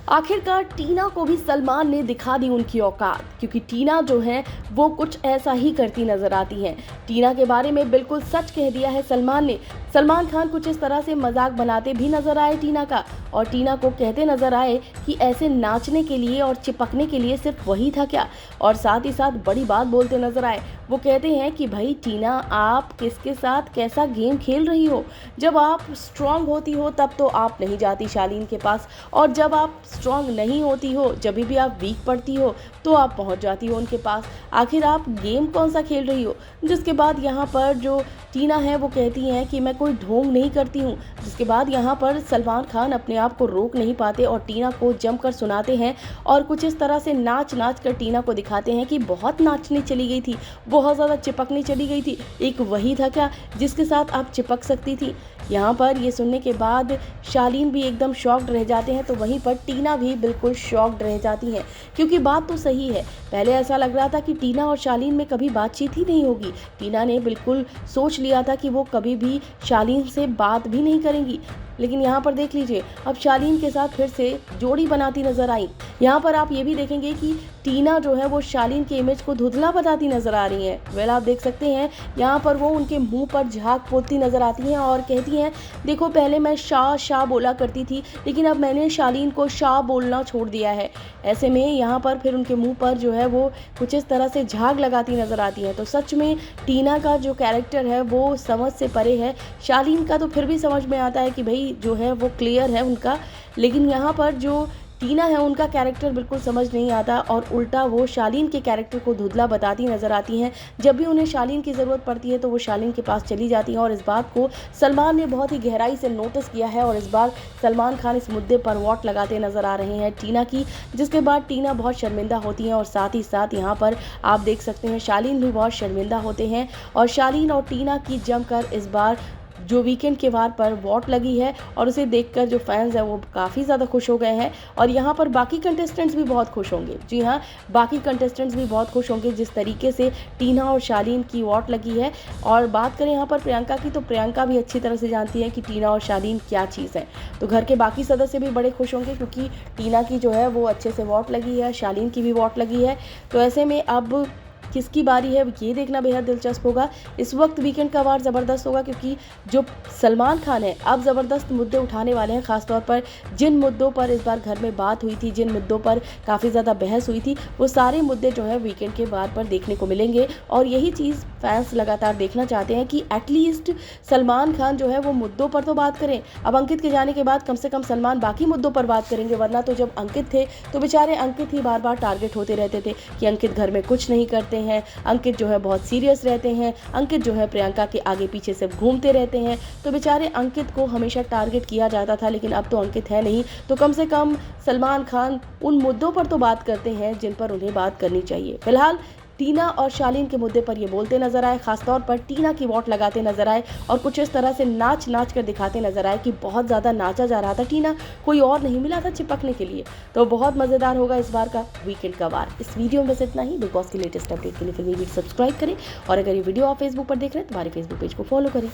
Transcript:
आखिरकार टीना को भी सलमान ने दिखा दी उनकी औकात, क्योंकि टीना जो है वो कुछ ऐसा ही करती नजर आती हैं। टीना के बारे में बिल्कुल सच कह दिया है सलमान ने। सलमान खान कुछ इस तरह से मजाक बनाते भी नजर आए टीना का, और टीना को कहते नजर आए कि ऐसे नाचने के लिए और चिपकने के लिए सिर्फ वही था क्या, और साथ ही साथ बड़ी बात बोलते नजर आए। वो कहते हैं कि भाई टीना, आप किसके साथ कैसा गेम खेल रही हो? जब आप स्ट्रांग होती हो तब तो आप नहीं जाती शालीन के पास, और जब आप स्ट्रांग नहीं होती हो, जब भी आप वीक पड़ती हो, तो आप पहुंच जाती हो उनके पास। आखिर आप गेम कौन सा खेल रही हो? जिसके बाद यहाँ पर जो टीना है वो कहती हैं कि मैं कोई ढोंग नहीं करती हूँ। जिसके बाद यहाँ पर सलमान खान अपने आप को रोक नहीं पाते और टीना को जमकर सुनाते हैं, और कुछ इस तरह से नाच नाच कर टीना को दिखाते हैं कि बहुत नाचने चली गई थी, बहुत ज़्यादा चिपकने चली गई थी, एक वही था क्या जिसके साथ आप चिपक सकती थी? यहाँ पर ये सुनने के बाद शालीन भी एकदम शॉक्ड रह जाते हैं, तो वहीं पर टीना भी बिल्कुल शॉक्ड रह जाती हैं, क्योंकि बात तो सही है। पहले ऐसा लग रहा था कि टीना और शालीन में कभी बातचीत ही नहीं होगी। टीना ने बिल्कुल सोच लिया था कि वो कभी भी शालीन से बात भी नहीं करेंगी, लेकिन यहाँ पर देख लीजिए, अब शालीन के साथ फिर से जोड़ी बनाती नजर आई। यहाँ पर आप ये भी देखेंगे कि टीना जो है वो शालीन के इमेज को धुंधला बताती नजर आ रही हैं। वेल, आप देख सकते हैं यहाँ पर वो उनके मुंह पर झाग पोतती नजर आती हैं और कहती हैं, देखो पहले मैं शाह शाह बोला करती थी, लेकिन अब मैंने शालीन को शाह बोलना छोड़ दिया है। ऐसे में यहाँ पर फिर उनके मुंह पर जो है वो कुछ इस तरह से झाग लगाती नजर आती हैं। तो सच में टीना का जो कैरेक्टर है वो समझ से परे है। शालीन का तो फिर भी समझ में आता है कि भाई जो है वो क्लियर है उनका, लेकिन यहाँ पर जो टीना है उनका कैरेक्टर बिल्कुल समझ नहीं आता, और उल्टा वो शालीन के कैरेक्टर को धुंधला बताती नजर आती हैं। जब भी उन्हें शालीन की ज़रूरत पड़ती है तो वो शालीन के पास चली जाती हैं, और इस बात को सलमान ने बहुत ही गहराई से नोटिस किया है, और इस बार सलमान खान इस मुद्दे पर वॉट लगाते नजर आ रहे हैं टीना की, जिसके बाद टीना बहुत शर्मिंदा होती हैं, और साथ ही साथ यहाँ पर आप देख सकते हैं शालीन भी बहुत शर्मिंदा होते हैं। और शालीन और टीना की जमकर इस बार जो वीकेंड के वार पर वॉट लगी है, और उसे देखकर जो फैंस हैं वो काफ़ी ज़्यादा खुश हो गए हैं, और यहाँ पर बाकी कंटेस्टेंट्स भी बहुत खुश होंगे। जी हाँ, बाकी कंटेस्टेंट्स भी बहुत खुश होंगे जिस तरीके से टीना और शालीन की वॉट लगी है। और बात करें यहाँ पर प्रियंका की, तो प्रियंका भी अच्छी तरह से जानती है कि टीना और शालीन क्या चीज़ है। तो घर के बाकी सदस्य भी बड़े खुश होंगे, क्योंकि टीना की जो है वो अच्छे से वॉट लगी है, शालीन की भी वॉट लगी है। तो ऐसे में अब किसकी बारी है ये देखना बेहद दिलचस्प होगा। इस वक्त वीकेंड का वार ज़बरदस्त होगा, क्योंकि जो सलमान खान है अब ज़बरदस्त मुद्दे उठाने वाले हैं। खासतौर पर जिन मुद्दों पर इस बार घर में बात हुई थी, जिन मुद्दों पर काफ़ी ज़्यादा बहस हुई थी, वो सारे मुद्दे जो है वीकेंड के वार पर देखने को मिलेंगे। और यही चीज़ फैंस लगातार देखना चाहते हैं कि एटलीस्ट सलमान खान जो है वो मुद्दों पर तो बात करें। अब अंकित के जाने के बाद कम से कम सलमान बाकी मुद्दों पर बात करेंगे, वरना तो जब अंकित थे तो बेचारे अंकित ही बार बार टारगेट होते रहते थे कि अंकित घर में कुछ नहीं करते हैं, अंकित जो है बहुत सीरियस रहते हैं, अंकित जो है प्रियंका के आगे पीछे से घूमते रहते हैं। तो बेचारे अंकित को हमेशा टारगेट किया जाता था, लेकिन अब तो अंकित है नहीं, तो कम से कम सलमान खान उन मुद्दों पर तो बात करते हैं जिन पर उन्हें बात करनी चाहिए। फिलहाल टीना और शालीन के मुद्दे पर ये बोलते नजर आए, खासतौर पर टीना की वॉट लगाते नजर आए, और कुछ इस तरह से नाच नाच कर दिखाते नजर आए कि बहुत ज़्यादा नाचा जा रहा था टीना, कोई और नहीं मिला था चिपकने के लिए। तो बहुत मज़ेदार होगा इस बार का वीकेंड का वार। इस वीडियो में बस इतना ही। बिग बॉस की लेटेस्ट अपडेट के लिए फिर वीडियो सब्सक्राइब करें, और अगर ये वीडियो आप फेसबुक पर देख रहे हैं तो हमारे फेसबुक पेज को फॉलो करें।